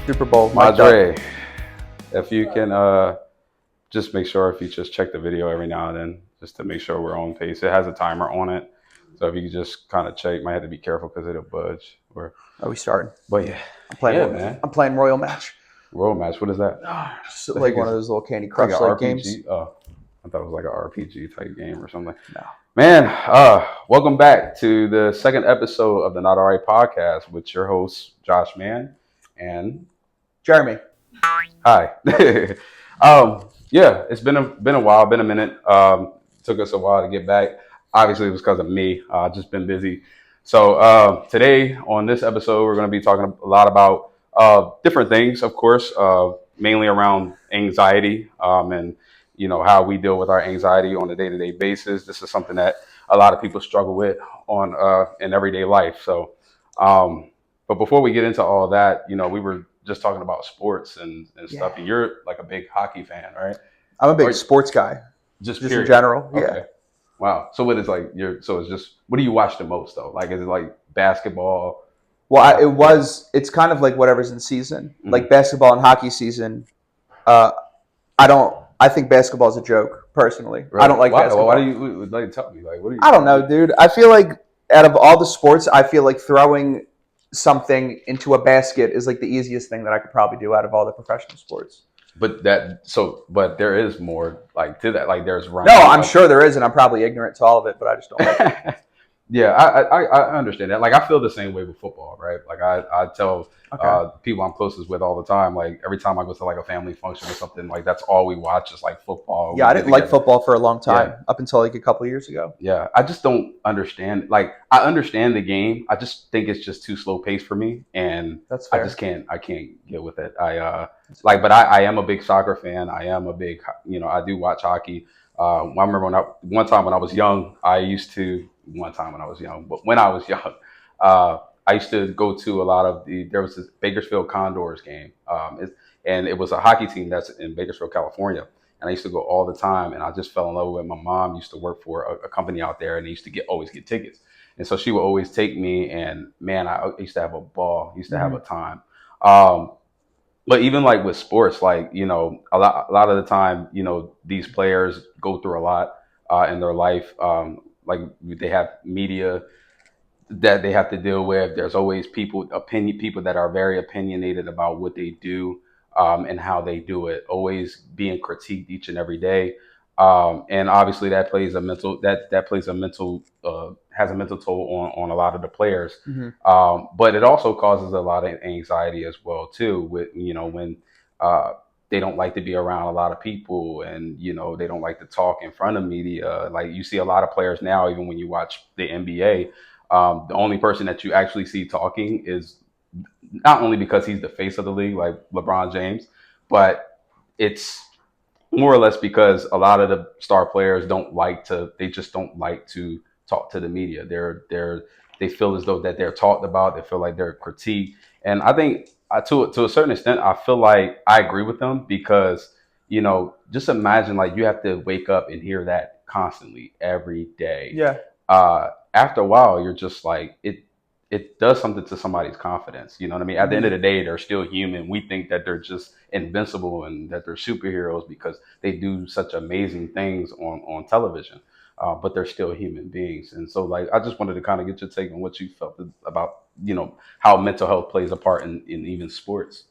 Super Bowl. Madre, if you can just make sure if you just check the video every now and then, just to make sure we're on pace. It has a timer on it, so if you just kind of check, might have to be careful because it'll budge. We started. But yeah, man. I'm playing Royal Match. Royal Match. What is that? Just like one of those little Candy Crush like games. Oh, I thought it was like an RPG type game or something. No. Man, welcome back to the second episode of the Not Alright podcast with your hosts Josh Mann and Jeremy. Hi. Yeah, it's been a while, been a minute. Took us a while to get back. Obviously, it was because of me. Just been busy. So today on this episode, we're going to be talking a lot about different things, of course, mainly around anxiety and how we deal with our anxiety on a day-to-day basis. This is something that a lot of people struggle with on in everyday life. So, but before we get into all that, we were just talking about sports and stuff. And you're like a big hockey fan, right? I'm a big sports guy. Just in general. Okay. Yeah. Wow. So what is so it's just, what do you watch the most though? Like, is it like basketball? Well, it's kind of like whatever's in season. Mm-hmm. Like basketball and hockey season. I think basketball is a joke, personally. Right. I don't like basketball. Why do you like tell me? Like, what do you? I don't know, dude. I feel like out of all the sports, I feel like throwing something into a basket is like the easiest thing that I could probably do out of all the professional sports. But there is more like to that. Like there's running. No, I'm sure there is, and I'm probably ignorant to all of it, but I just don't like it. Yeah, I understand that. Like I feel the same way with football, right? Like I tell people I'm closest with all the time, like every time I go to like a family function or something, like that's all we watch is like football. Yeah, I didn't like football for a long time, up until like a couple of years ago. Yeah, I just don't understand. Like I understand the game, I just think it's just too slow paced for me, and that's fair. I can't get with it. But I am a big soccer fan. I am a big, I do watch hockey. I remember when I was young, I used to go to a lot of there was this Bakersfield Condors game. And it was a hockey team that's in Bakersfield, California. And I used to go all the time, and I just fell in love with it. My mom used to work for a company out there, and they used to always get tickets. And so she would always take me, and man, I used to have a ball. I used to have a time. But even like with sports, like, a lot of the time, these players go through a lot in their life. Like they have media that they have to deal with. There's always people that are very opinionated about what they do and how they do it, always being critiqued each and every day. And obviously that plays a mental has a mental toll on a lot of the players. Mm-hmm. But it also causes a lot of anxiety as well too, with when they don't like to be around a lot of people, and they don't like to talk in front of media. Like you see a lot of players now, even when you watch the NBA, the only person that you actually see talking is not only because he's the face of the league, like LeBron James, but it's more or less because a lot of the star players they just don't like to talk to the media. They feel as though that they're talked about. They feel like they're critiqued. And I think to a certain extent, I feel like I agree with them because, just imagine like you have to wake up and hear that constantly every day. Yeah. After a while, you're just like, it does something to somebody's confidence. You know what I mean? At the end of the day, they're still human. We think that they're just invincible and that they're superheroes because they do such amazing things on television. But they're still human beings. And so like, I just wanted to kind of get your take on what you felt about, how mental health plays a part in even sports.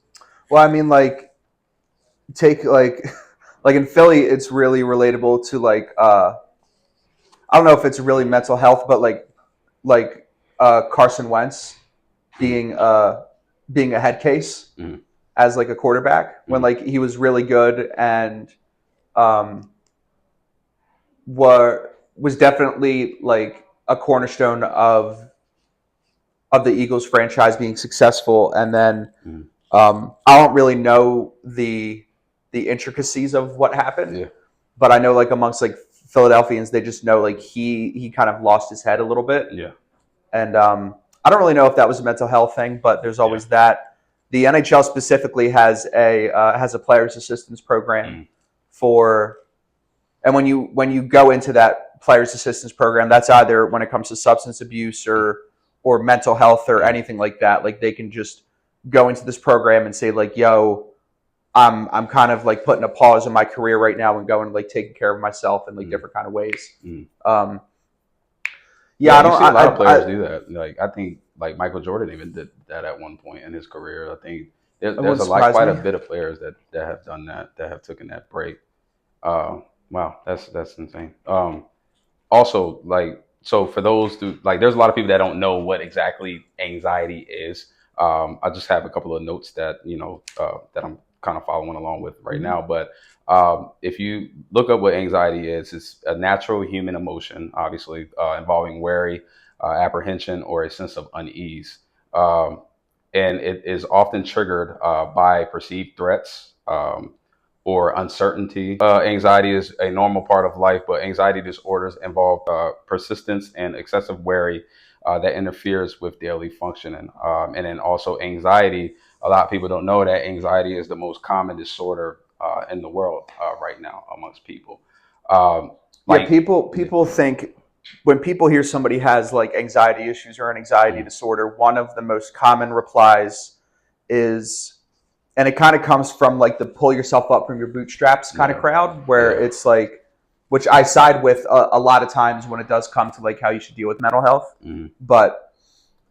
Well, I mean, like take like in Philly, it's really relatable to like, I don't know if it's really mental health, but like Carson Wentz being a head case as like a quarterback when like he was really good and was definitely like a cornerstone of the Eagles franchise being successful. And then I don't really know the intricacies of what happened, but I know like amongst like Philadelphians, they just know like he kind of lost his head a little bit. Yeah. And I don't really know if that was a mental health thing, but there's always that. The NHL specifically has a players assistance program and when you go into that players assistance program, that's either when it comes to substance abuse or mental health or anything like that. Like they can just go into this program and say like, yo, I'm kind of like putting a pause in my career right now and going like taking care of myself in like different kind of ways. Mm. Um, yeah, Yeah, I you don't. see a lot of players I do that. Like I think like Michael Jordan even did that at one point in his career. I think it there's wouldn't a like surprise quite a me. bit of players that have done that, that have taken that break. Uh, wow, that's insane. Also, like, so for those who like, there's a lot of people that don't know what exactly anxiety is. I just have a couple of notes that that I'm kind of following along with right Mm-hmm. now. But if you look up what anxiety is, it's a natural human emotion, obviously involving worry, apprehension, or a sense of unease. Um, and it is often triggered by perceived threats. Or uncertainty. Anxiety is a normal part of life, but anxiety disorders involve persistence and excessive worry that interferes with daily functioning. And then also anxiety. A lot of people don't know that anxiety is the most common disorder in the world right now amongst people. Um, Yeah, like, people think when people hear somebody has like anxiety issues or an anxiety mm, disorder, one of the most common replies is, and it kind of comes from like the pull yourself up from your bootstraps kind of yeah, crowd, where yeah, it's like, which I side with a lot of times when it does come to like how you should deal with mental health, mm, but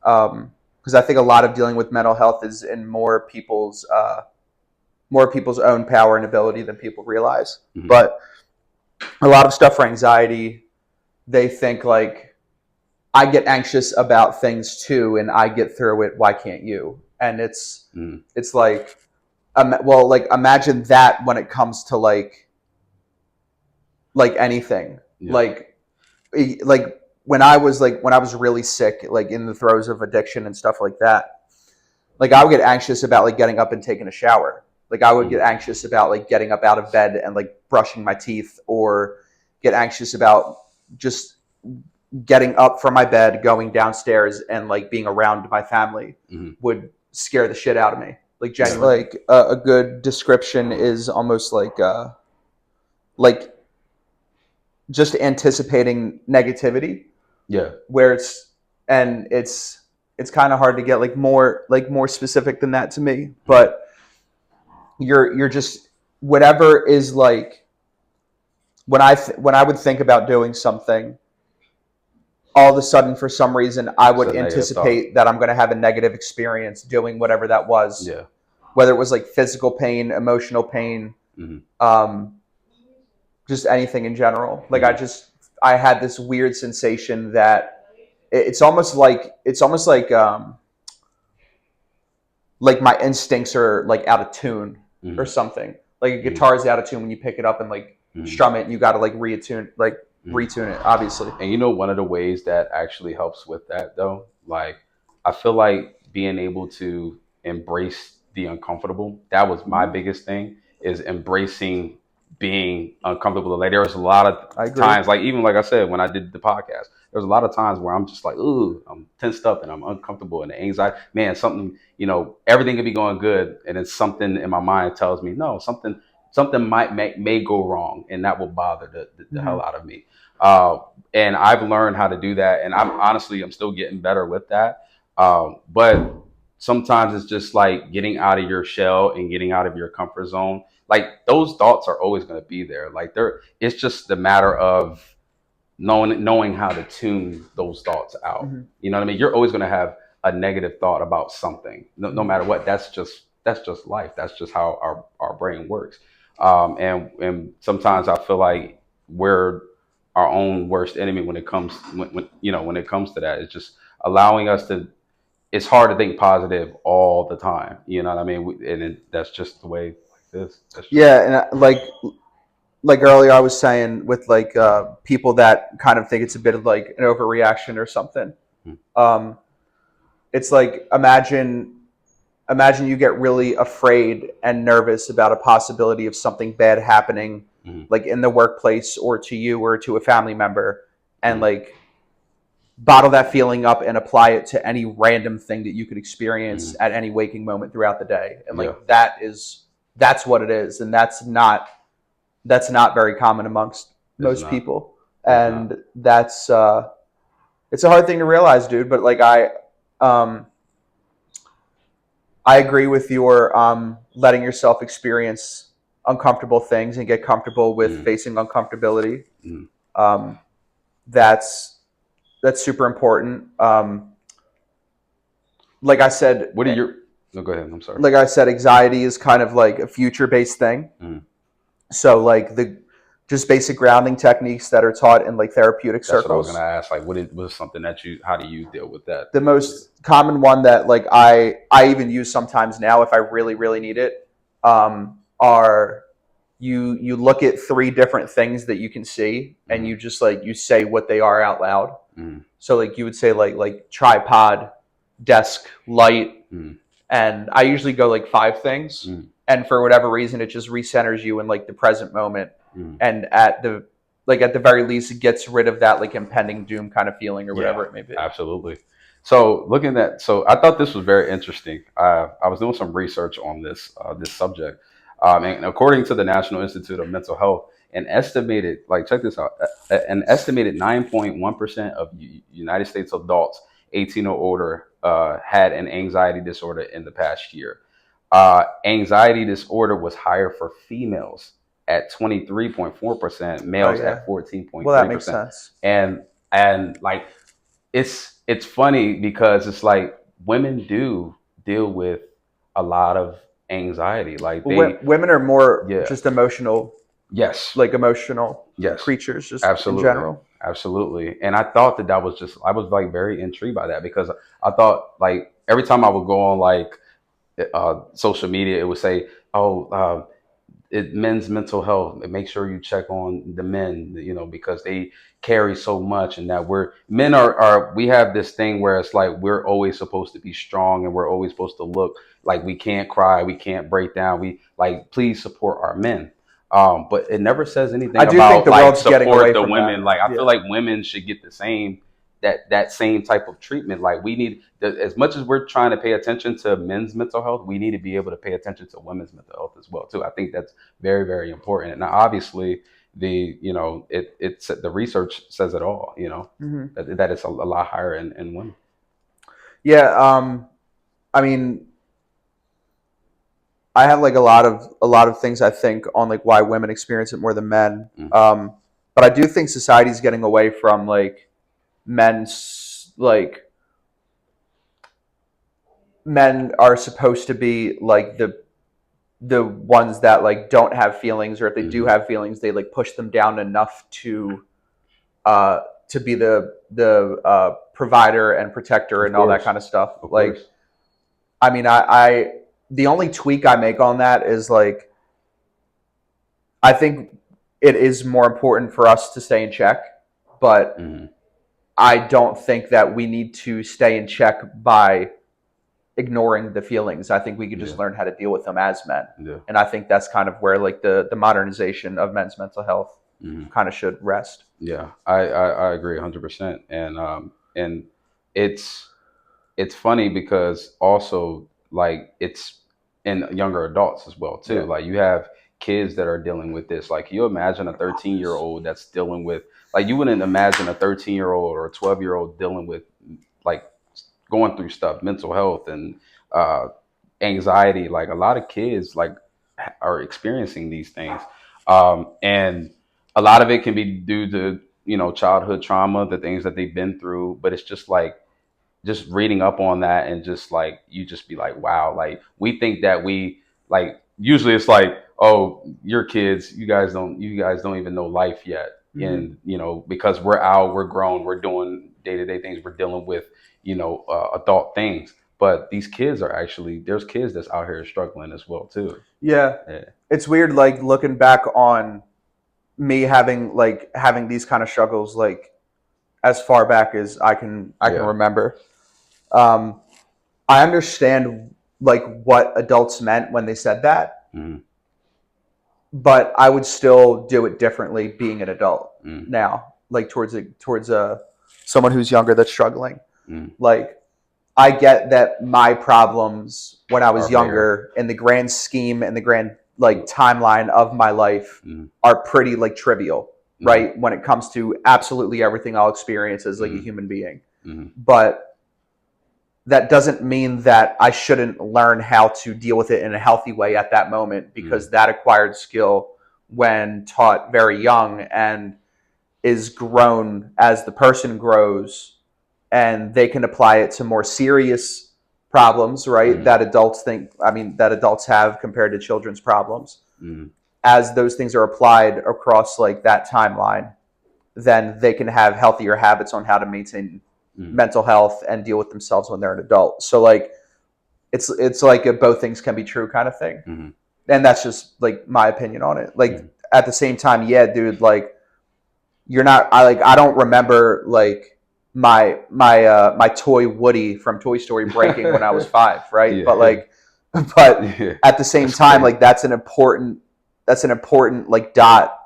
because I think a lot of dealing with mental health is in more people's own power and ability than people realize, mm, but a lot of stuff for anxiety, they think like I get anxious about things too, and I get through it. Why can't you? And mm, it's like, well, like imagine that when it comes to like anything, yeah, like like when I was really sick, like in the throes of addiction and stuff like that. Like I would get anxious about like getting up and taking a shower. Like I would get mm, anxious about like getting up out of bed and like brushing my teeth, or get anxious about just getting up from my bed, going downstairs, and like being around my family mm, would scare the shit out of me. Like yeah, genuinely, like a good description is almost like just anticipating negativity, yeah, where it's kind of hard to get like more specific than that to me, mm, but you're just whatever is like when I would think about doing something, all of a sudden for some reason I it's a would negative thought. anticipate that I'm going to have a negative experience doing whatever that was, Yeah, whether it was like physical pain, emotional pain, mm, um, just anything in general. Like mm, I had this weird sensation that it's almost like my instincts are like out of tune or mm, something. Like a mm, guitar is out of tune when you pick it up and like mm, strum it. And you got to like mm. retune it, obviously. And you know, one of the ways that actually helps with that, though, like I feel like being able to embrace the uncomfortable. That was my Mm-hmm. biggest thing, is embracing being uncomfortable. Like there was a lot of I agree. times, like even like I said, when I did the podcast, there was a lot of times where I'm just like, ooh, I'm tensed up and I'm uncomfortable and the anxiety, man, something, everything could be going good. And then something in my mind tells me, no, something may go wrong, and that will bother the Mm-hmm. hell out of me. Uh, and I've learned how to do that, and I'm still getting better with that. But sometimes it's just like getting out of your shell and getting out of your comfort zone. Like those thoughts are always going to be there. Like it's just the matter of knowing how to tune those thoughts out. Mm-hmm. You know what I mean? You're always going to have a negative thought about something, no Mm-hmm. matter what. That's just life. That's just how our brain works. And sometimes I feel like we're our own worst enemy when it comes when it comes to that. It's just allowing us to. It's hard to think positive all the time. You know what I mean? That's just the way like this. That's just Yeah, and like earlier I was saying with like people that kind of think it's a bit of like an overreaction or something. mm, Um, it's like imagine you get really afraid and nervous about a possibility of something bad happening, mm, like in the workplace or to you or to a family member, and mm, like bottle that feeling up and apply it to any random thing that you could experience mm. at any waking moment throughout the day. And Yeah, like that's what it is, and that's not very common amongst it's most not. people. It's not. And that's it's a hard thing to realize, dude, but like um I agree with your letting yourself experience uncomfortable things and get comfortable with Mm, facing uncomfortability. mm. Um, that's that's super important. Like I said, What are your? No, go ahead. I'm sorry. like I said, anxiety is kind of like a future based thing. Mm. So like the just basic grounding techniques that are taught in like therapeutic That's what I was gonna circles. ask. Like, what is something that you? How do you deal with that? The most common one that like I even use sometimes now if I really need it are you look at three different things that you can see and Mm, you just like you say what they are out loud. mm, So like you would say like tripod, desk, light, mm, and I usually go like five things. mm, And for whatever reason, it just recenters you in like the present moment, mm. and at the very least, it gets rid of that like impending doom kind of feeling or Yeah, whatever it may be. absolutely. So looking at, so I thought this was very interesting. I was doing some research on this subject, and according to the National Institute of Mental Health, an estimated, like check this out, an estimated 9.1% of United States adults 18 or older had an anxiety disorder in the past year. Anxiety disorder was higher for females at 23.4%, Oh males yeah, at well that makes 14.3%, sense. and like it's funny because it's like women do deal with a lot of anxiety. Like Well, they, women are more yeah, just emotional, yes, like emotional yes, creatures, just in absolutely, general. absolutely. And I thought that was just, I was like very intrigued by that because I thought like every time I would go on like social media, it would say, oh, men's mental health, and make sure you check on the men, because they carry so much, and that we're men are we have this thing where it's like we're always supposed to be strong, and we're always supposed to look like we can't cry, we can't break down, we like please support our men. But it never says I anything do think about the like world's getting support away the from women. that. Like I feel Yeah. like women should get the same, that same type of treatment. Like we need, as much as we're trying to pay attention to men's mental health, we need to be able to pay attention to women's mental health as well too. I think that's very, very important. Now obviously it's the research says it all, Hmm. that it's a lot higher in women. Yeah. I mean, I have like a lot of things I think on like why women experience it more than men. Mm, But I do think society's getting away from like men's like men are supposed to be like the ones that like don't have feelings, or if they do hmm. have feelings, they like push them down enough uh to be the provider and protector Of and all that course, kind of stuff. of Like, course. I mean, I the only tweak I make on that is like I think it is more important for us to stay in check, but Hmm. I don't think that we need to stay in check by ignoring the feelings. I think we could just Yeah, learn how to deal with them as men. yeah. And I think that's kind of where like the modernization of men's mental health Hmm. kind of should rest. Yeah, I agree 100%. And it's it's funny because also like it's in younger adults as well too. Yeah. Like you have kids that are dealing with this. Like, can you imagine a 13-year-old that's dealing with, like, you wouldn't imagine a 13-year-old or a 12-year-old dealing with like going through stuff, mental health and uh, anxiety. Like a lot of kids like are experiencing these things, and a lot of it can be due to childhood trauma, the things that they've been through. But it's just like just reading up on that, and just like you just be like, wow, like we think that we, like, usually it's like, oh, your kids, you guys don't even know life yet. Mm-hmm. And because we're out, we're grown, we're doing day-to-day things, we're dealing with adult things. But these kids are actually, there's kids that's out here struggling as well too. Yeah. Yeah. It's weird like looking back on me having these kind of struggles like as far back as I can Yeah. remember. Um, I understand like what adults meant when they said that, Mm, but I would still do it differently being an adult mm, now, like towards someone who's younger that's struggling. mm. Like I get that my problems when I Are was bigger. younger in the grand scheme and the grand like timeline of my life Mm, are pretty like trivial, mm, right? When it comes to absolutely everything I'll experience as like a mm, human being. mm, But that doesn't mean that I shouldn't learn how to deal with it in a healthy way at that moment, because that acquired skill, when taught very young and is grown as the person grows, and they can apply it to more serious problems, right? Mm, That adults think, I mean, that adults have compared to children's problems. mm, As those things are applied across like that timeline, then they can have healthier habits on how to maintain mm, mental health and deal with themselves when they're an adult. So like it's like a both things can be true kind of thing. mm, And that's just like my opinion on it. Like mm. at the same time, yeah, dude, like you're not I don't remember like my toy Woody from Toy Story breaking when I was 5, right? But Yeah, like but yeah, at the same that's time, crazy. like that's an important like dot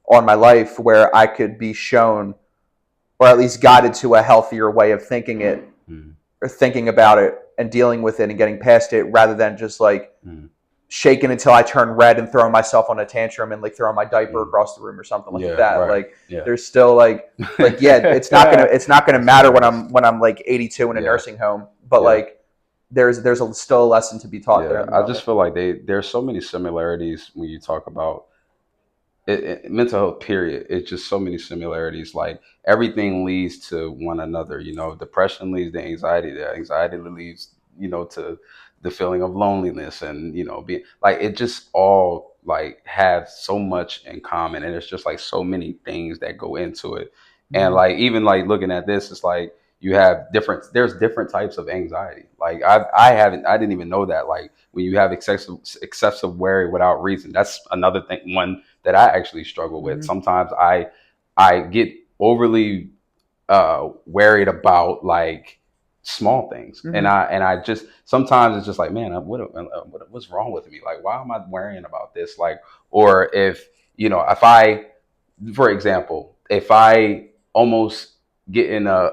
on my life where I could be shown, or at least guided to a healthier way of thinking it, Mm, or thinking about it and dealing with it and getting past it, rather than just like mm, shaking until I turn red and throwing myself on a tantrum and like throwing my diaper mm. across the room or something like Yeah, that. right. Like Yeah. there's still like yeah, it's not gonna That's matter when hilarious. I'm like 82 in a Yeah, nursing home, but yeah. like still a lesson to be taught there Yeah, in the I just moment. feel like there's so many similarities when you talk about mental health. Period. It's just so many similarities. Like everything leads to one another. You know, depression leads to anxiety. The anxiety leads, to the feeling of loneliness, and being like it just all like has so much in common, and it's just like so many things that go into it. And Mm-hmm. like even like looking at this, it's like you have there's different types of anxiety. Like I didn't even know that. Like when you have excessive worry without reason, that's another thing. One that I actually struggle with. Mm-hmm. Sometimes I get overly worried about like small things, and Mm-hmm. I just sometimes it's just like, man, what's wrong with me? Like, why am I worrying about this? Like, or if if I, for example, if I almost get in a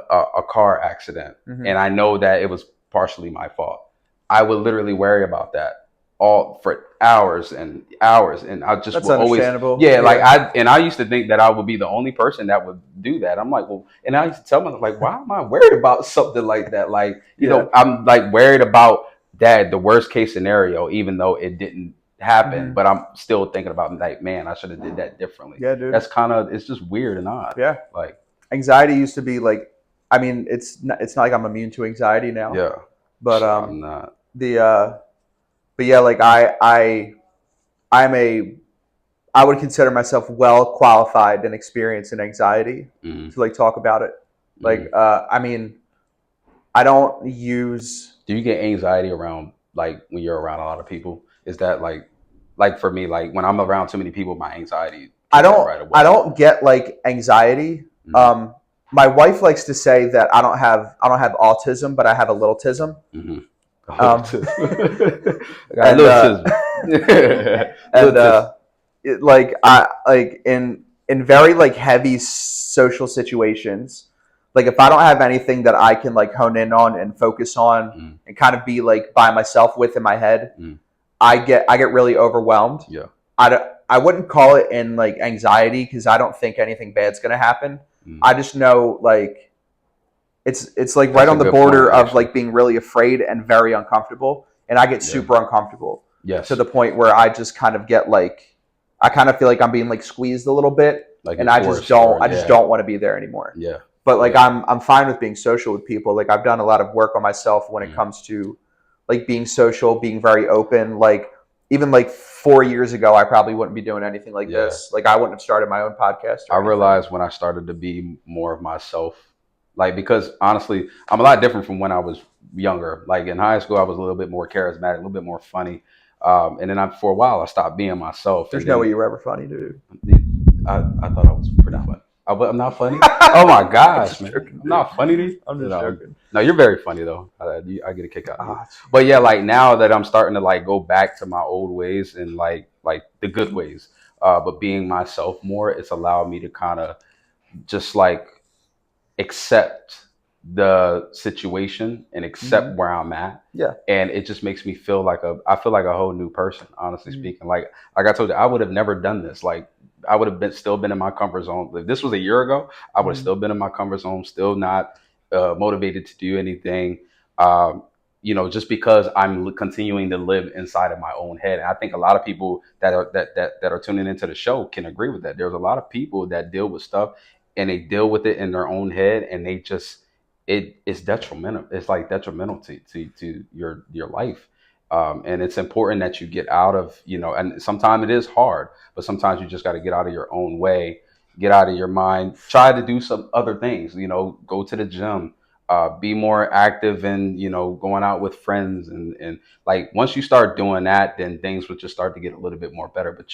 car accident Mm-hmm. and I know that it was partially my fault, I would literally worry about that all for hours and hours, and I just That's will always, understandable. yeah, like Yeah. I used to think that I would be the only person that would do that. I'm like, well, and I used to tell myself like, why am I worried about something like that? Like, Yeah. I'm like worried about that, the worst case scenario, even though it didn't happen, Mm-hmm. but I'm still thinking about like, man, I should have did that differently. Yeah, dude. That's kind of, it's just weird and odd. Yeah. Like, Anxiety used to be like, I mean, it's not like I'm immune to anxiety now, yeah, but I'm not. the but yeah, like I'm a I would consider myself well qualified and experienced in anxiety Hmm. to like talk about it. Like, Hmm. I mean, I don't use. Do you get anxiety around like when you're around a lot of people? Is that like for me, like when I'm around too many people, my anxiety kicks in right I away. don't get like anxiety. Hmm. My wife likes to say that I don't have autism, but I have a little tism. Hmm. A little Um, tis. I got a and little tism. and Little tis. like I like in very like heavy social situations, like if I don't have anything that I can like hone in on and focus on Mm, and kind of be like by myself with in my head, mm, I get really overwhelmed. yeah. I wouldn't call it in like anxiety because I don't think anything bad's gonna happen. Mm. I just know like it's like right That's a on the good point, border of actually. like being really afraid and very uncomfortable, and I get Yeah. super uncomfortable to Yes. the point where I just kind of get like I kind of feel like I'm being like squeezed a little bit, Like and you're forced, or I just yeah, don't want to be there anymore. yeah, But like yeah. I'm fine with being social with people. Like I've done a lot of work on myself when it Mm. comes to like being social, being very open. Like even like 4 years ago, I probably wouldn't be doing anything like Yeah. this. Like I wouldn't have started my own podcast I or anything. realized when I started to be more of myself, like because honestly, I'm a lot different from when I was younger. Like in high school, I was a little bit more charismatic, a little bit more funny, and then for a while I stopped being myself, There's and no way then you were ever funny, dude. I thought I was pretty No. funny. I'm not funny. Oh my I'm gosh, just man, joking, I'm dude. not funny to you. I'm just No, joking. no, you're very funny though. I get a kick out of you. Ah, But jeez. yeah, like now that I'm starting to like go back to my old ways and like the good ways, but being myself more, it's allowed me to kind of just like accept the situation and accept Mm-hmm. where I'm at. Yeah. And it just makes me feel like I feel like a whole new person, honestly Mm-hmm. speaking. Like I told you, I would have never done this. Like I would have still been in my comfort zone. If this was a year ago, I would have Mm-hmm. still been in my comfort zone, still not motivated to do anything. Um, just because I'm continuing to live inside of my own head. And I think a lot of people that are tuning into the show can agree with that. There's a lot of people that deal with stuff and they deal with it in their own head, and they just it's detrimental. It's like detrimental to your life. And it's important that you get out of, and sometimes it is hard, but sometimes you just got to get out of your own way, get out of your mind, try to do some other things, go to the gym, be more active and, going out with friends. And like, once you start doing that, then things would just start to get a little bit more better. But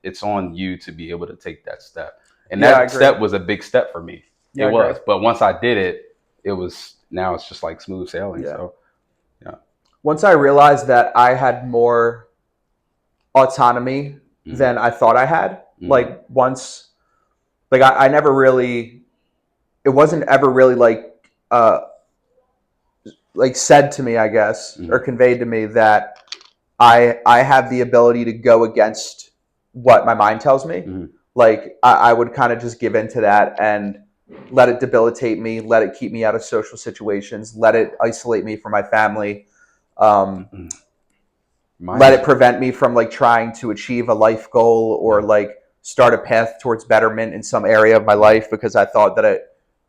it's on you to be able to take that step. And Yeah, I that agree. step was a big step for me. It Yeah, I agree. was. But once I did it, now it's just like smooth sailing. Yeah. So, yeah. Once I realized that I had more autonomy Mm-hmm. than I thought I had, Mm-hmm. like once, like I never really, it wasn't ever really like said to me, I guess, or Mm-hmm. conveyed to me that I have the ability to go against what my mind tells me. Mm-hmm. Like I would kind of just give into that and let it debilitate me, let it keep me out of social situations, let it isolate me from my family, Mm-hmm. let Mine's. it prevent me from like trying to achieve a life goal or Yeah. like start a path towards betterment in some area of my life because I thought that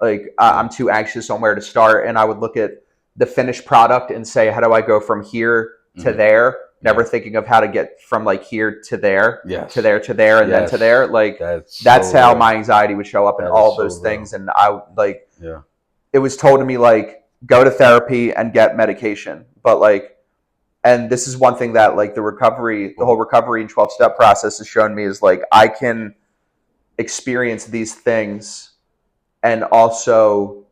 Yeah. I'm too anxious on where to start, and I would look at the finished product and say, how do I go from here to Mm-hmm. there? Never Yeah. thinking of how to get from like here to there, to Yes. there to there, and then to there. Yes. Like That's so that's how real. my anxiety would show up in That is all so those things, real. and I like Yeah. it was told to me like go to therapy and get medication, but like, and this is one thing that like the whole recovery and 12-step process has shown me is like I can experience these things and also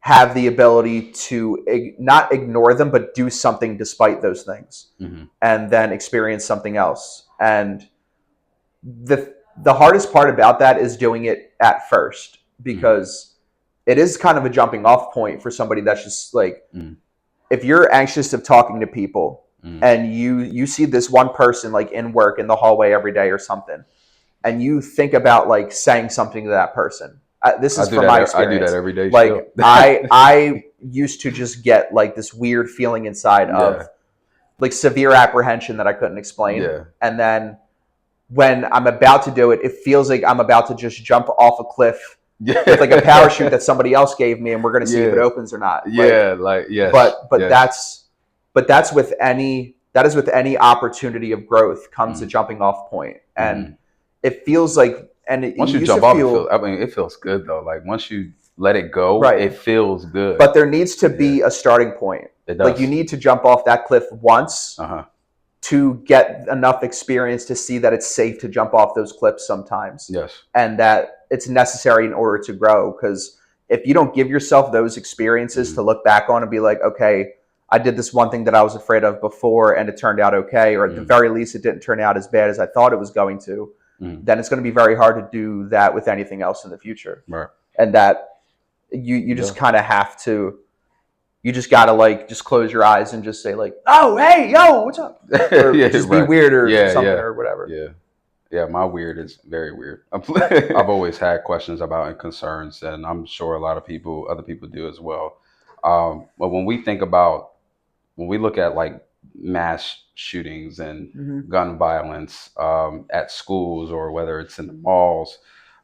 have the ability to not ignore them but do something despite those things Mm-hmm. and then experience something else. And the hardest part about that is doing it at first, Mm-hmm. because it is kind of a jumping off point for somebody that's just like, Mm-hmm. if you're anxious of talking to people Mm-hmm. and you see this one person like in work in the hallway every day or something, and you think about like saying something to that person, this is from my I do that experience. every day still. Like I used to just get like this weird feeling inside Yeah. of like severe apprehension that I couldn't explain, Yeah. and then when I'm about to do it, it feels like I'm about to just jump off a cliff with like a parachute Yeah. that somebody else gave me, and we're going to see if it Yeah. opens or not. Like, Yeah. Like, yes. but Yes. that's with any that is with any opportunity of growth comes a Mm-hmm. jumping off point, and Mm-hmm. it feels like, and it Once you used to jump off, feel it feels good though. Like, once you let it go, right, it feels good. but there needs to Yeah. be a starting point. It Like you does. need to jump off that cliff once Uh-huh. to get enough experience to see that it's safe to jump off those cliffs sometimes, Yes. and that it's necessary in order to grow. Because if you don't give yourself those experiences Mm-hmm. to look back on and be like, okay, I did this one thing that I was afraid of before and it turned out okay, or at the Mm-hmm. very least it didn't turn out as bad as I thought it was going to, Mm-hmm. then it's going to be very hard to do that with anything else in the future. Right. And that you Yeah. just kind of have to, you just got to like just close your eyes and just say like, oh, hey, yo, what's up? Or Yeah. just be Right. weird or Yeah. something Yeah. or whatever. Yeah. Yeah, my weird is very weird. I've always had questions about and concerns, and I'm sure a lot of other people do as well. But when we look at like mass shootings and Mm-hmm. gun violence at schools or whether it's in the malls,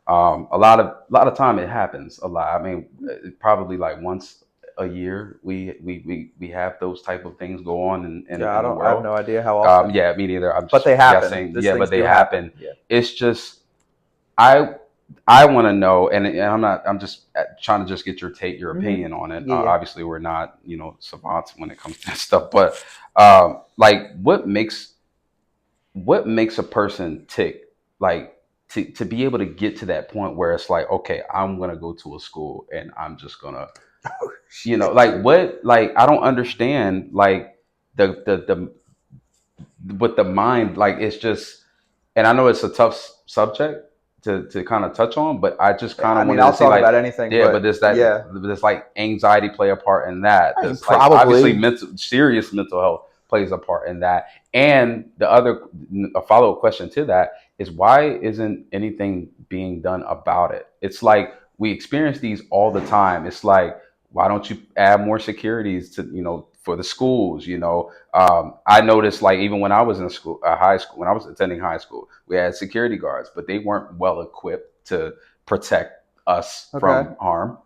a lot of time it happens a lot. I mean, probably like once a year we have those type of things go on Yeah, in the I have world. no idea how often, Yeah, me neither. I'm but just they happen. guessing. Those Yeah, things but they do happen. happen. Yeah. It's just I I want to know, and I'm not. I'm just trying to just get your Mm-hmm. opinion on it. Yeah, yeah. Obviously, we're not savants when it comes to this stuff, but like what makes a person tick, like to be able to get to that point where it's like, okay, I'm gonna go to a school and I'm just gonna Oh, shit, like dude. what, like I don't understand like the with the mind, like it's just, and I know it's a tough subject to kind of touch on, but I just kind I of mean, wanted to I'll see talk like, about anything, yeah, but but yeah, does like anxiety play a part in that? I mean, Does like obviously probably. serious mental health plays a part in that? And the other, a follow up question to that is, why isn't anything being done about it? It's like we experience these all the time. It's like, Why don't you add more securities to, for the schools? I noticed, like, even when I was in school, high school, when I was attending high school, we had security guards, but they weren't well equipped to protect us Okay. from harm.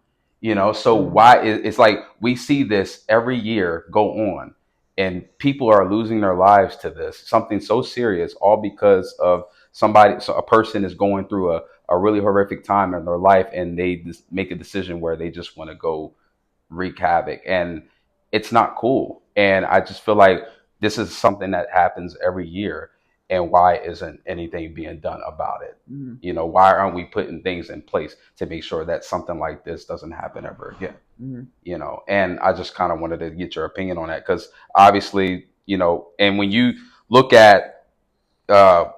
So Mhm. why it's like we see this every year go on, and people are losing their lives to this, something so serious, all because of a person is going through a really horrific time in their life, and they just make a decision where they just want to go wreak havoc, and it's not cool. And I just feel like this is something that happens every year, and why isn't anything being done about it? Mhm. Why aren't we putting things in place to make sure that something like this doesn't happen ever again? Mhm. And I just kind of wanted to get your opinion on that, because obviously, and when you look at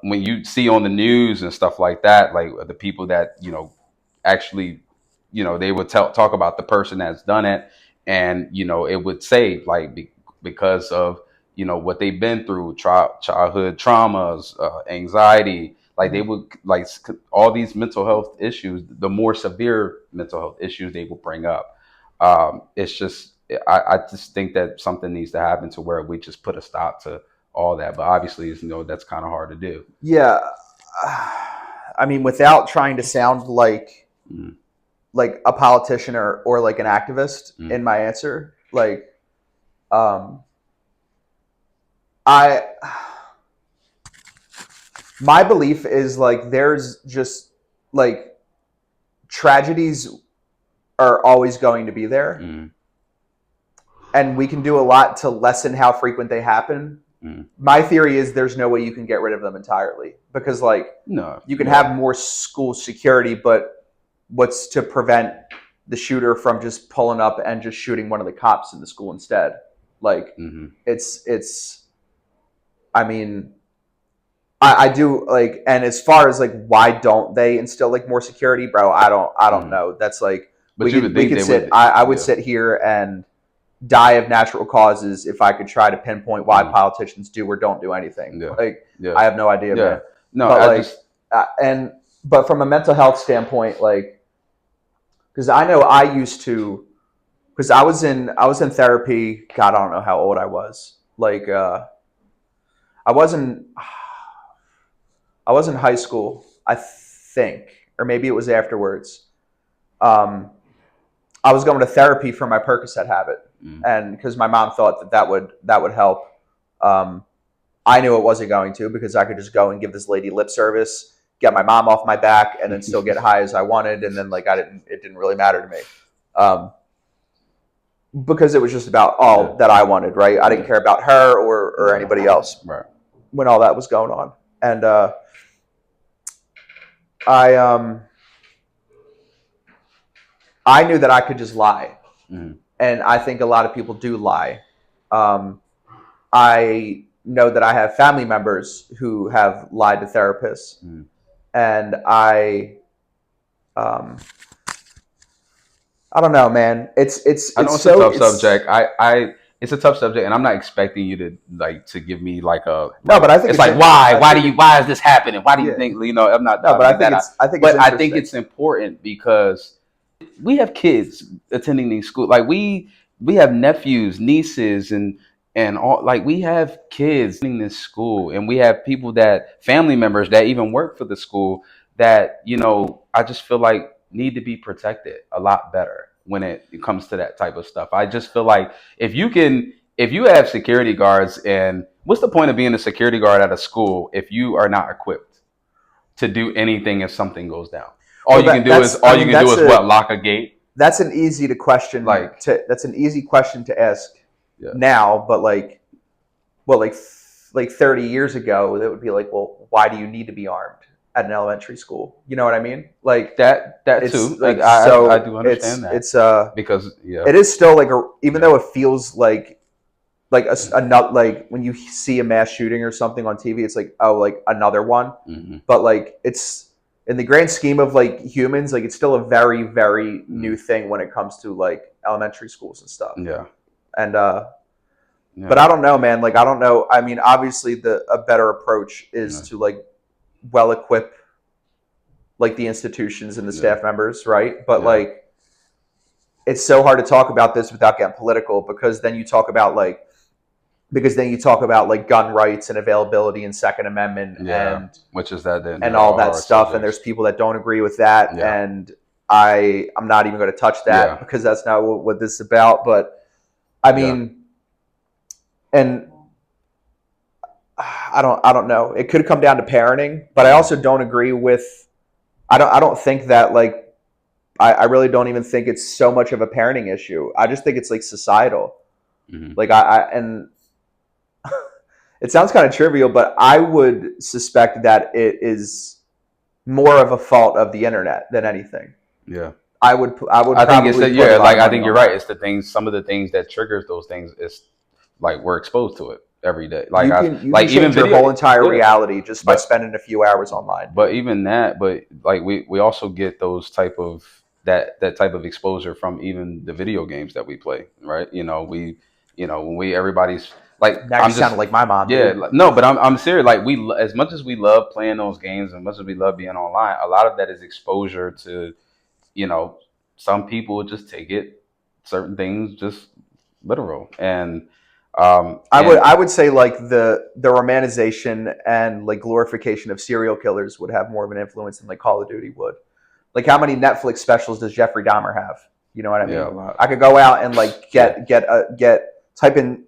when you see on the news and stuff like that, like the people that actually, they would talk about the person that's done it, and it would say, like, because of what they've been through, childhood traumas, anxiety, like they Mhm. would, like, all these mental health issues, the more severe mental health issues they will bring up. It's just, I just think that something needs to happen to where we just put a stop to all that. But obviously, that's kind of hard to do. Yeah. I mean, without trying to sound Mm, like a politician or like an activist mm, in my answer, like um, I my belief is like there's just like tragedies are always going to be there, mm, and we can do a lot to lessen how frequent they happen. mm. My theory is there's no way you can get rid of them entirely, because like No, you can yeah. have more school security, but what's to prevent the shooter from just pulling up and just shooting one of the cops in the school instead? Like Hmm. it's I mean, I do like, and as far as like why don't they instill like more security, bro? I don't Hmm. know. That's like But you would we think could they sit. would, I would yeah. sit here and die of natural causes if I could try to pinpoint why Mm, politicians do or don't do anything. yeah, Like yeah, I have no idea, yeah. man. No, But I like, just, and but from a mental health standpoint, like, because I know I used to, because I was in therapy. God, I don't know how old I was. Like, I wasn't. I was in high school, I think, or maybe it was afterwards. Um, I was going to therapy for my Percocet habit, mm. and because my mom thought that would help. Um, I knew it wasn't going to, because I could just go and give this lady lip service, get my mom off my back, and then still get high as I wanted, and then like it didn't really matter to me, um, because it was just about Yeah, all that I wanted, right? I didn't yeah, care about her or yeah. anybody else Right. when all that was going on, and I I knew that I could just lie, Mm, and I think a lot of people do lie. Um, I know that I have family members who have lied to therapists, mm. and I don't know, man. I know it's a tough subject. It's a tough subject, and I'm not expecting you to, like, to give me like a, No, like, but I think it's it's like, in, why I why think do you it why is this happening? Why do you yeah. think, I'm not No, trying but to I get think that out. it's But I think interesting. it's important because we have kids attending these schools. Like, we have nephews, nieces, and all, like, we have kids in this school, and we have people, that family members that even work for the school, that I just feel like need to be protected a lot better when it comes to that type of stuff. I just feel like, if you have security guards, and what's the point of being a security guard at a school if you are not equipped to do anything if something goes down? Well, I All you mean can do is what, lock a gate? that's an easy to question Like, to that's an easy question to ask yeah, now, but like, well, like 30 years ago, that would be like, well, why do you need to be armed at an elementary school? You know what I mean? Like, that it's too. Like, like, I so do understand that, it's because, yeah, it is still like even yeah, though it feels like a nut, like when you see a mass shooting or something on TV, it's like, oh, like another one. hmm, But like it's in the grand scheme of like humans, like it's still a very very hmm, new thing when it comes to like elementary schools and stuff. yeah, And but yeah, I don't know, man. Like I don't know. I mean, obviously the a better approach is yeah, to like well equip like the institutions and the yeah, staff members, right? But yeah. like it's so hard to talk about this without getting political, because then you talk about like gun rights and availability and Second Amendment Yeah, which is that then and there all that are stuff, and subjects. there's people that don't agree with that, Yeah, and I'm not even going to touch that yeah, because that's not what this is about. But I yeah. mean, and I don't know. It could come down to parenting, but I Mm-hmm. also don't agree with. I don't think that like I really don't even think it's so much of a parenting issue. I just think it's like societal. Mm-hmm. Like and it sounds kind of trivial, but I would suspect that it is more of a fault of the internet than anything. Yeah. I would I think it's probably that, put a yeah, lot like of I money think you're on right. that. It's the things, some of the things that triggers those things is like we're exposed to it every day. Like You I can you can like even change your video, whole entire yeah. reality just by But spending a few hours online. even that, but like we also get those type of that type of exposure from even the video games that we play, right? When we everybody's like Now you're I'm sounding just like my mom, yeah, dude. no, but I'm serious. Like as much as we love playing those games, as much as we love being online, a lot of that is exposure to you know, some people just take it certain things just literal, and I would and I would say like the romanization and like glorification of serial killers would have more of an influence than like Call of Duty would. Like how many Netflix specials does Jeffrey Dahmer have? You know what I yeah, a mean? lot, I could go out and like yeah, get type in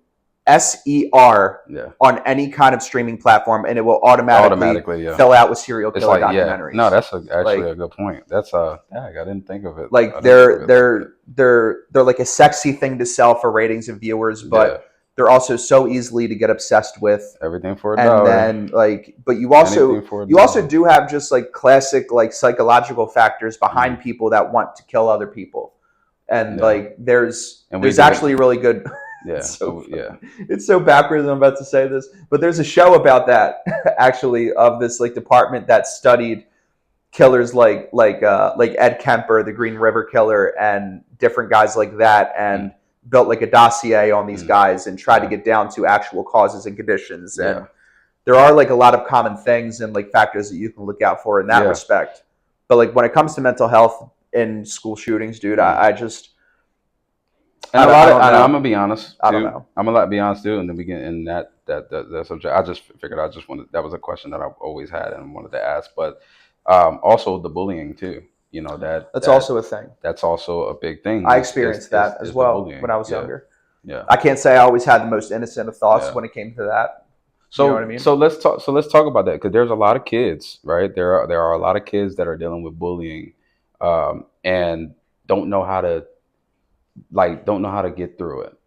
SER yeah, on any kind of streaming platform, and it will automatically automatically, yeah. fill out with serial It's killer like yeah, no, documentaries. that's actually Like a good point. That's I didn't think of it. I like didn't think of they're it like that. they're they're like a sexy thing to sell for ratings and viewers, Yeah, but they're also so easily to get obsessed with. everything for a And dollar, then like but anything for a you also dollar. do have just like classic like psychological factors Mm, behind people that want to kill other people. And yeah, like there's and we there's do it. actually really good. Yeah, It's so yeah, funny. It's so backwards I'm about to say this, but there's a show about that actually, of this like department that studied killers like Ed Kemper, the Green River Killer, and different guys like that, mm, and built like a dossier on these mm, guys and tried to yeah, get down to actual causes and conditions. yeah, And there are like a lot of common things and like factors that you can look out for in that yeah. respect. But like when it comes to mental health in school shootings, dude, Mm. I just And a I lot of, don't and I'm know. gonna be honest I don't too. know. I'm gonna be honest too, and then we get in that subject. I just figured I just wanted that was a question that I've always had and wanted to ask, but also the bullying too. You know That's also a thing. that's also a big thing. I experienced that as Is the well when bullying? I was Yeah, younger. yeah, I can't say I always had the most innocent of thoughts yeah. when it came to that. You know what I So mean? so let's talk. So let's talk about that because there's a lot of kids, right? There are a lot of kids that are dealing with bullying, and don't know how to don't know how to get through it.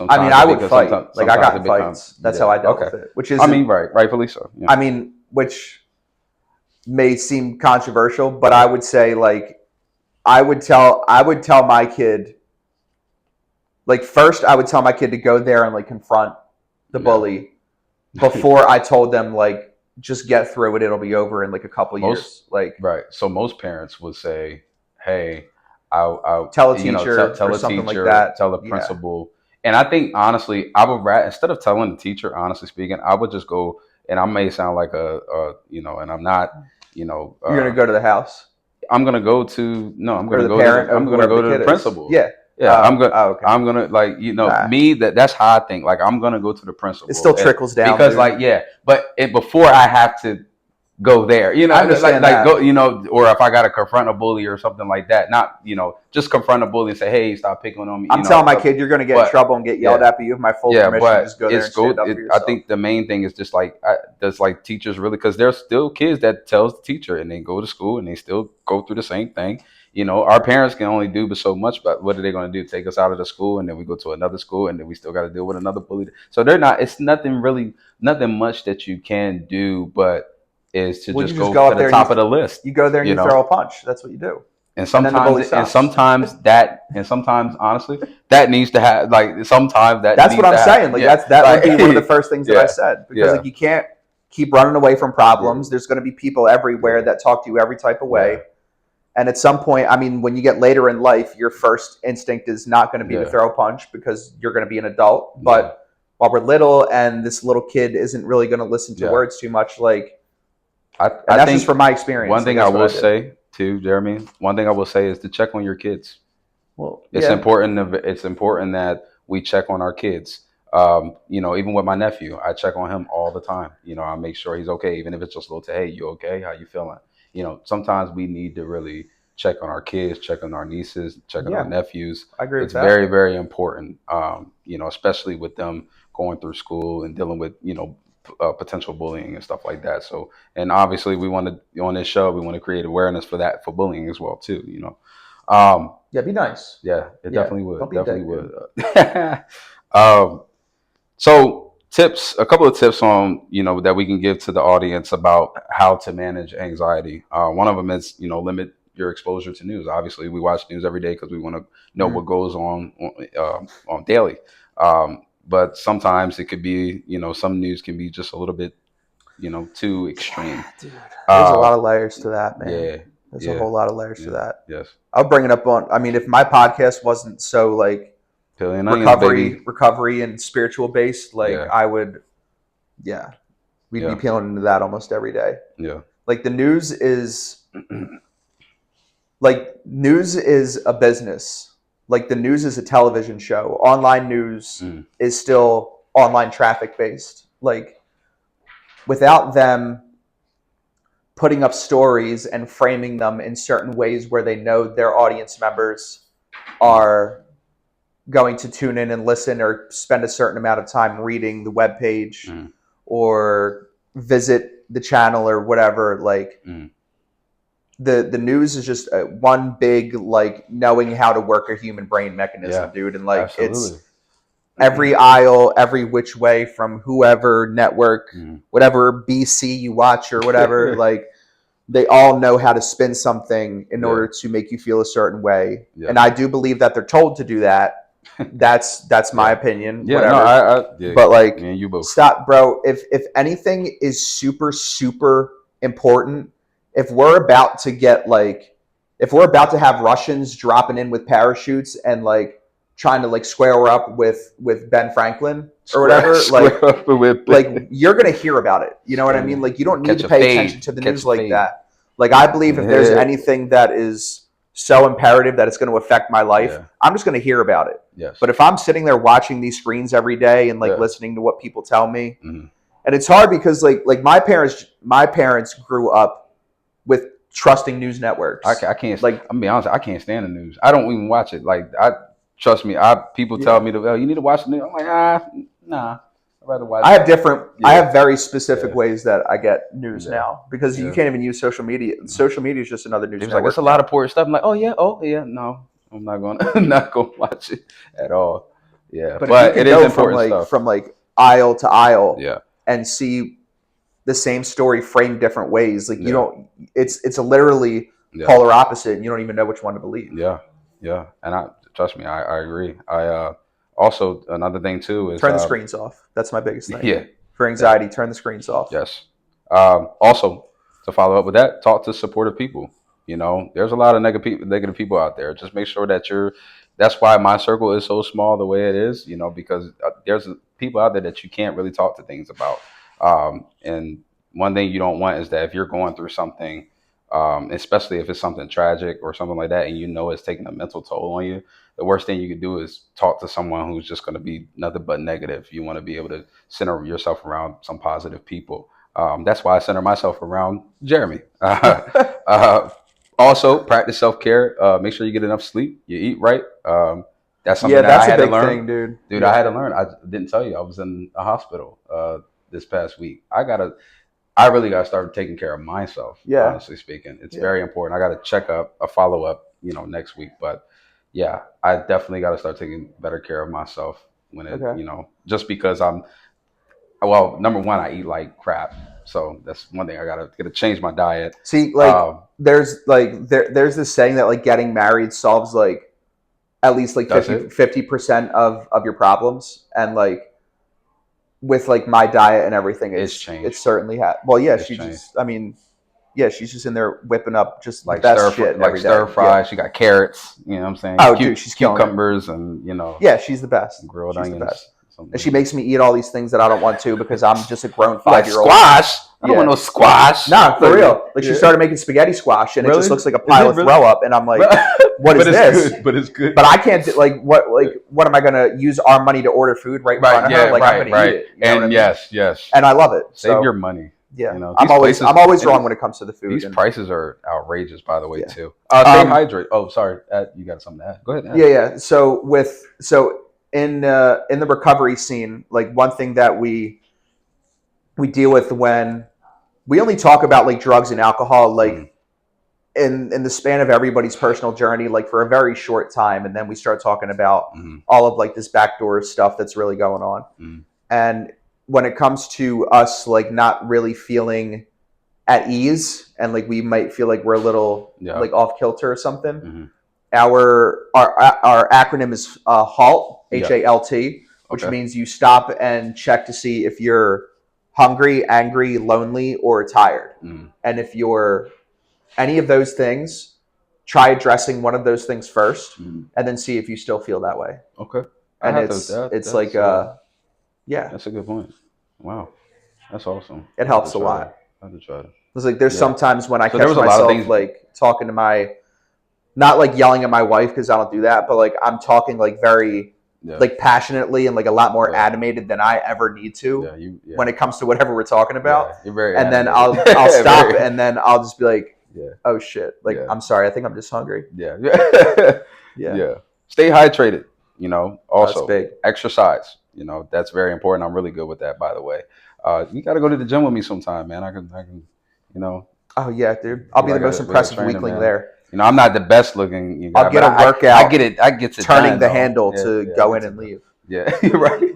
I mean, Sometimes I it would becomes fight. Like I sometimes got it in becomes fights. That's how yeah, I dealt okay. with it. Which I isn't. mean, rightfully so. Yeah, I mean, which may seem controversial, but I yeah, would say like I would tell my kid, like, first I would tell my kid to go there and like confront the yeah. bully before I told them like just get through it. It'll be over in like a couple Most years. Like right. So most parents would say, "Hey, tell a teacher tell or a something like teacher, that. tell the Yeah. principal." And I think honestly, I would instead of telling the teacher, honestly speaking, I would just go. And I may sound like and I'm not, you know, You're gonna go to the house I'm gonna go to no, I'm or gonna the go to parent of I'm gonna whoever go the to the kid is. principal. Yeah. Yeah, Oh, okay. I'm gonna like Nah. me that's how I think. Like I'm gonna go to the It principal still trickles down, because dude. like yeah, but before I have to go there, I understand go, that. or if I gotta confront a bully or something like that, not just confront a bully and say, hey, stop picking on me, I'm telling my kid you're going to get in but trouble and get yelled yeah, at, but you have my full yeah, permission to but just go there and stand up for I yourself. think the main thing is just like does like teachers really because there's still kids that tells the teacher and they go to school and they still go through the same thing. Our parents can only do but so much, but what are they going to do? Take us out of the school and then we go to another school and then we still got to deal with another bully. So they're not. It's nothing much that you can do, but is to Well, you just just go go to up the there and top of the list. you go there and You you throw know, a punch. That's what you do. and And then the bully stops. sometimes honestly that needs to have like sometimes that That's what needs I'm to saying. happen. Like Yeah, that would like be one of the first things that I yeah, said, because yeah, like you can't keep running away from yeah, problems. There's going to be people everywhere yeah, that talk to you every type of yeah, way. And at some point, I mean, when you get later in life, your first instinct is not going to be to yeah, throw a punch because you're going to be an adult. yeah, But while we're little and this little kid isn't really going to listen to yeah. words too much, like, and I that's just think from my experience. one Like thing I that's what will I did. say too, Jeremy. One thing I will say is to check on your kids. Well, It's yeah. important. It's important that we check on our kids. Even with my nephew, I check on him all the time. I make sure he's okay, even if it's just a little, hey, you okay? How you feeling? Sometimes we need to really check on our kids, check on our nieces, check on our Yeah, nephews. I agree with It's that. very, very important. Especially with them going through school and dealing with potential bullying and stuff like that. So, and obviously, we want to on this show, we want to create awareness for that, for bullying as well too. Um, Yeah, be nice. yeah, it Yeah, definitely would. don't be a Definitely dick, would. dude. um, so tips, a couple of tips on that we can give to the audience about how to manage anxiety. One of them is limit your exposure to news. Obviously, we watch news every day because we want to know Mm. what goes on daily. But sometimes it could be some news can be just a little bit too extreme. Dude, there's a Uh, lot of layers to that, man. yeah, There's a yeah, whole lot of layers to yeah, that. yes. I'll bring it up on. I mean, if my podcast wasn't so like Peeling onions, baby. recovery, and spiritual based, like Yeah, I would, yeah, we'd be yeah, peeling into that almost every day. yeah. Like the news is news is a business. Like the news is a television show. Online news Mm, is still online traffic based. Like without them putting up stories and framing them in certain ways where they know their audience members mm, are going to tune in and listen or spend a certain amount of time reading the web page mm, or visit the channel or whatever. Like mm. the news is just one big like knowing how to work a human brain mechanism, Yeah, dude, and like absolutely. it's every aisle, every which way from whoever network, Mm. whatever BC you watch or whatever, like they all know how to spin something in Yeah, order to make you feel a certain way. yeah, And I do believe that they're told to do that. That's my yeah, opinion, yeah. No, whatever. yeah. But like Me and you both. stop, bro. If anything is super super important, if we're about to get like if we're about to have Russians dropping in with parachutes and like trying to like square up with Ben Franklin or Square, whatever, square up with like you're gonna hear about it. You know what I mean? Like you don't need catch to a pay attention fade, to the catch news a like fade. that. Like I believe if there's anything that is so imperative that it's going to affect my life, Yeah. I'm just going to hear about it. Yes. But if I'm sitting there watching these screens every day and like Yeah. listening to what people tell me, Mm-hmm. and it's hard because like my parents grew up with trusting news networks. I can't. Like I'm gonna be honest. I can't stand the news. I don't even watch it. Like trust me. People tell me you need to watch the news. I'm like nah. I'd rather watch. I have different. Yeah. I have very specific Yeah. ways that I get news Yeah. now because you Yeah. can't even use social media. Social media is just another news It was network. like it's a lot of poor stuff. I'm like, oh yeah, no, I'm not going. I'm not going to watch it at all. Yeah, But but if you it can is go important stuff. from like aisle to aisle, Yeah, and see the same story framed different ways, like you Yeah. don't. It's a literally yeah, polar opposite, and you don't even know which one to believe. yeah, yeah. And trust me, I agree. Also another thing too is Turn the screens off. That's my biggest thing. yeah, For anxiety, turn the screens off. yes. Also, to follow up with that, talk to supportive people. There's a lot of negative people out there. Just make sure that that's why my circle is so small the way it is, because there's people out there that you can't really talk to things about. And one thing you don't want is that if you're going through something, especially if it's something tragic or something like that, and it's taking a mental toll on you, the worst thing you can do is talk to someone who's just going to be nothing but negative. You want to be able to center yourself around some positive people. That's why I center myself around Jeremy. Also, practice self-care. Make sure you get enough sleep. You eat right. That's something that I had to learn, thing, dude. Dude, I had to learn. I didn't tell you I was in a hospital this past week. I really got to start taking care of myself. Yeah. Honestly speaking, it's very important. I got to check up, a follow up, next week. But yeah, I definitely got to start taking better care of myself when it, just because number one, I eat like crap. So that's one thing I gotta change my diet. See, like there's there's this saying that like getting married solves like at least like 50% of your problems, and like with like my diet and everything, it's changed. It certainly had. Well, yeah, she's just in there whipping up just like the best shit every day. Stir fry. Yeah. She got carrots. You know what I'm saying? Oh, dude, she's cucumbers and yeah, she's the best. Grilled she's onions. The best. And she makes me eat all these things that I don't want to because I'm just a grown like 5-year-old. squash. I don't want no squash. Nah, for real. Like she started making spaghetti squash, and it just looks like a pile of throw up. And I'm like, what is this? But it's good. But I can't what am I gonna use our money to order food right in front of her? Like I'm gonna eat it. You know what I mean? Yes. And I love it. Save your money. Yeah, you know, I'm always wrong when it comes to the food. These prices are outrageous, by the way, too. Stay hydrated. Oh, sorry, you got something to add? Go ahead. Yeah. So in the recovery scene, like one thing that we deal with when we only talk about like drugs and alcohol, like in the span of everybody's personal journey, like for a very short time, and then we start talking about all of like this backdoor stuff that's really going on, and when it comes to us like not really feeling at ease and like we might feel like we're a little like off kilter or something, our acronym is HALT, HALT, which means you stop and check to see if you're hungry, angry, lonely, or tired. And if you're any of those things, try addressing one of those things first and then see if you still feel that way. Okay. And it's like that's a good point. Wow, that's awesome. It helps a lot. I have to try it. It's like there's sometimes when I catch myself like talking to my, not like yelling at my wife because I don't do that, but like I'm talking like very like passionately and like a lot more animated than I ever need to when it comes to whatever we're talking about. You're very and animated. Then I'll stop and then I'll just be like, oh shit, like I'm sorry, I think I'm just hungry. Yeah. Stay hydrated. You know, also that's big. Exercise. You know, that's very important. I'm really good with that, by the way. You got to go to the gym with me sometime, man. I can, you know. Oh yeah, dude. I'll be the most impressive weakling there. You know, I'm not the best looking. I'll get a workout. I get it. I get to turning the handle to go in and leave. Yeah, you're right.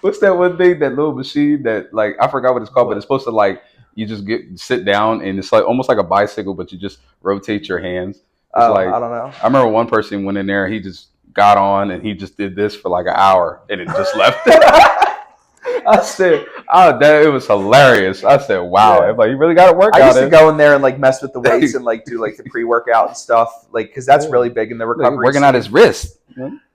What's that one thing? That little machine that like I forgot what it's called, but it's supposed to like you just sit down and it's like almost like a bicycle, but you just rotate your hands. It's like I don't know. I remember one person went in there. He just got on and he just did this for like an hour and it just left. I said, it was hilarious. I said, wow. I'm like, you really got to work out. I used to go in there and like mess with the weights and like do like the pre-workout and stuff, like because that's really big in the recovery. Working out his wrist.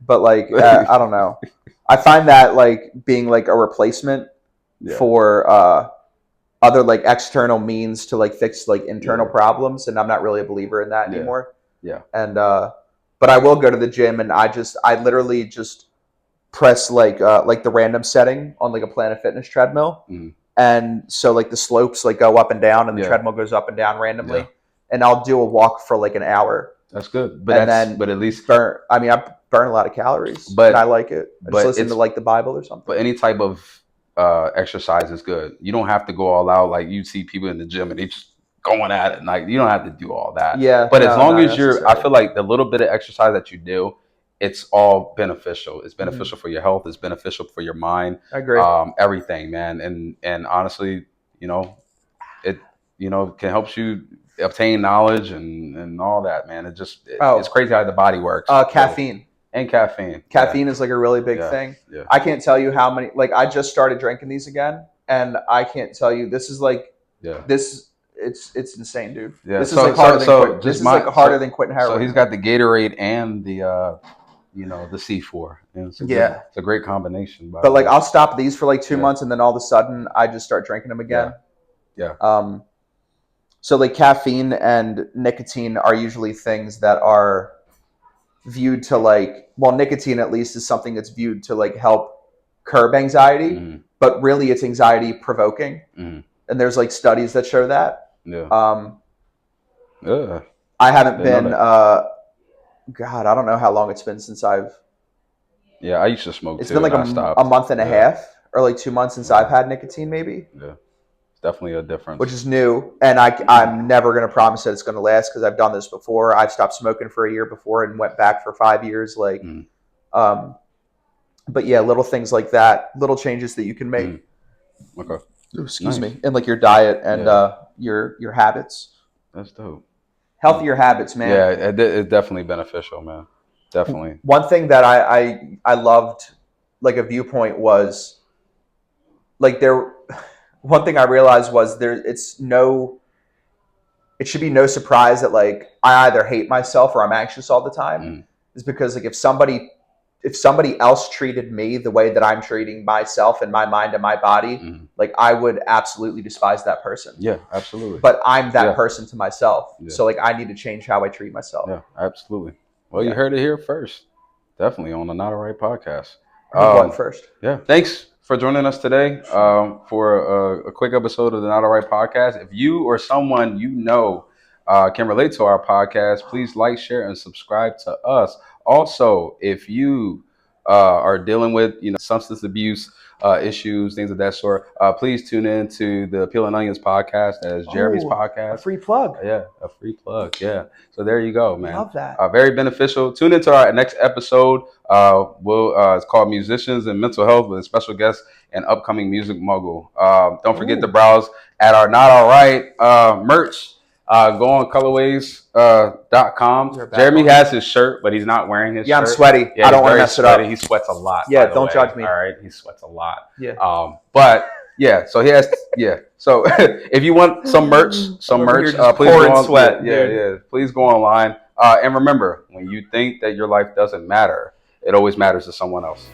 But like, I don't know. I find that like being like a replacement for other like external means to like fix like internal problems, and I'm not really a believer in that anymore. Yeah. And but I will go to the gym, and I literally just press like the random setting on like a Planet Fitness treadmill, and so like the slopes like go up and down, and the treadmill goes up and down randomly, and I'll do a walk for like an hour. That's good, but at least burn. I mean, I burn a lot of calories, but I like it. I just listen to like the Bible or something. But any type of exercise is good. You don't have to go all out. Like you see people in the gym and they just going at it. Like you don't have to do all that. Yeah. But as long as I feel like the little bit of exercise that you do, it's all beneficial. It's beneficial for your health. It's beneficial for your mind. I agree. Everything, man. And honestly, it can help you obtain knowledge and all that, man. It's crazy how the body works. Caffeine. And caffeine. Caffeine is like a really big thing. Yeah. I can't tell you how many. Like I just started drinking these again, and I can't tell you. This is like this. It's insane, dude. Yeah. This is like harder than quitting heroin. So he's got the Gatorade and the the C4. It's a great combination. But like I'll stop these for like 2 months, and then all of a sudden I just start drinking them again. Yeah. So like caffeine and nicotine are usually things that are viewed to like, well, nicotine at least is something that's viewed to like help curb anxiety, but really it's anxiety provoking. And there's like studies that show that. I haven't been God, I don't know how long it's been since I've I used to smoke. It's been like a month and a half or like 2 months since I've had nicotine, maybe. Definitely a difference. Which is new, and I'm never going to promise that it's going to last because I've done this before. I've stopped smoking for a year before and went back for 5 years. Like, but yeah, little things like that, little changes that you can make. Okay. Excuse me, and like your diet and your habits. That's dope. Healthier habits, man. Yeah, it's definitely beneficial, man. Definitely. One thing that I loved, like a viewpoint was, like one thing I realized was it should be no surprise that like I either hate myself or I'm anxious all the time. Is because like if somebody if somebody else treated me the way that I'm treating myself and my mind and my body, like I would absolutely despise that person. Yeah, absolutely. But I'm that person to myself. Yeah. So like I need to change how I treat myself. Yeah, absolutely. Well, you heard it here first. Definitely on the Not Alright podcast. What first? Yeah. Thanks for joining us today for a quick episode of the Not Alright podcast. If you or someone you know can relate to our podcast, please like, share, and subscribe to us. Also, if you are dealing with substance abuse issues, things of that sort, please tune in to the Peel and Onions podcast. As Jeremy's podcast. A free plug. Yeah, a free plug. Yeah. So there you go, man. Love that. Very beneficial. Tune into our next episode. It's called Musicians and Mental Health with a special guest and upcoming music mogul. Don't forget to browse at our Not Alright merch. Go on colorways.com. Jeremy has his shirt, but he's not wearing his shirt. Yeah, I'm sweaty. Yeah, I don't want to mess it up. He sweats a lot. Yeah, don't judge me. All right, he sweats a lot. Yeah. But yeah, so he has. Yeah, so if you want some merch, please go on. Sweat. Yeah. Please go online. And remember, when you think that your life doesn't matter, it always matters to someone else.